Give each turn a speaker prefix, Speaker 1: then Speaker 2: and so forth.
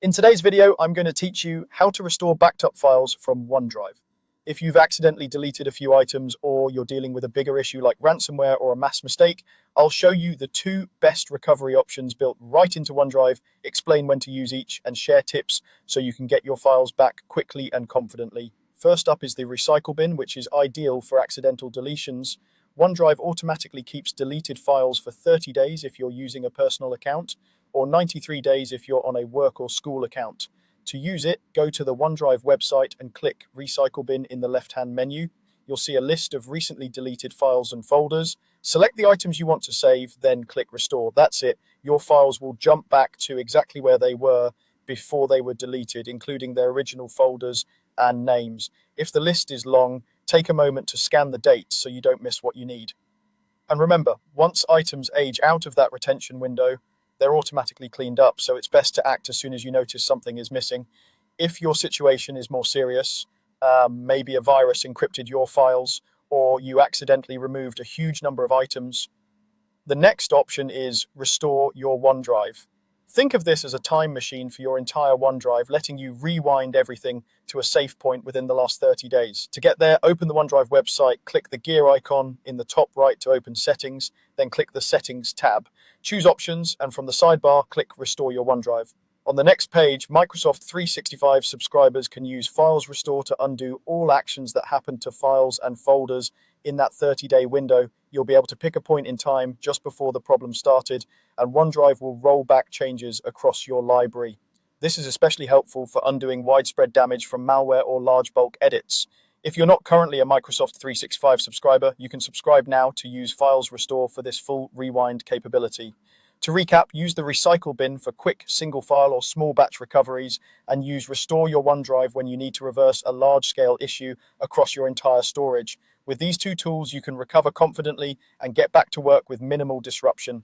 Speaker 1: In today's video, I'm going to teach you how to restore backed up files from OneDrive. If you've accidentally deleted a few items or you're dealing with a bigger issue like ransomware or a mass mistake, I'll show you the two best recovery options built right into OneDrive, explain when to use each, and share tips so you can get your files back quickly and confidently. First up is the recycle bin, which is ideal for accidental deletions. OneDrive automatically keeps deleted files for 30 days if you're using a personal account, or 93 days if you're on a work or school account. To use it, go to the OneDrive website and click Recycle Bin in the left-hand menu. You'll see a list of recently deleted files and folders. Select the items you want to save, then click Restore. That's it. Your files will jump back to exactly where they were before they were deleted, including their original folders and names. If the list is long, take a moment to scan the dates so you don't miss what you need. And remember, once items age out of that retention window, they're automatically cleaned up, so it's best to act as soon as you notice something is missing. If your situation is more serious, maybe a virus encrypted your files, or you accidentally removed a huge number of items, the next option is restore your OneDrive. Think of this as a time machine for your entire OneDrive, letting you rewind everything to a safe point within the last 30 days. To get there, open the OneDrive website, click the gear icon in the top right to open Settings, then click the Settings tab. Choose Options, and from the sidebar, click Restore Your OneDrive. On the next page, Microsoft 365 subscribers can use Files Restore to undo all actions that happened to files and folders in that 30-day window. You'll be able to pick a point in time just before the problem started, and OneDrive will roll back changes across your library. This is especially helpful for undoing widespread damage from malware or large bulk edits. If you're not currently a Microsoft 365 subscriber, you can subscribe now to use Files Restore for this full rewind capability. To recap, use the recycle bin for quick single file or small batch recoveries, and use Restore Your OneDrive when you need to reverse a large-scale issue across your entire storage. With these two tools, you can recover confidently and get back to work with minimal disruption.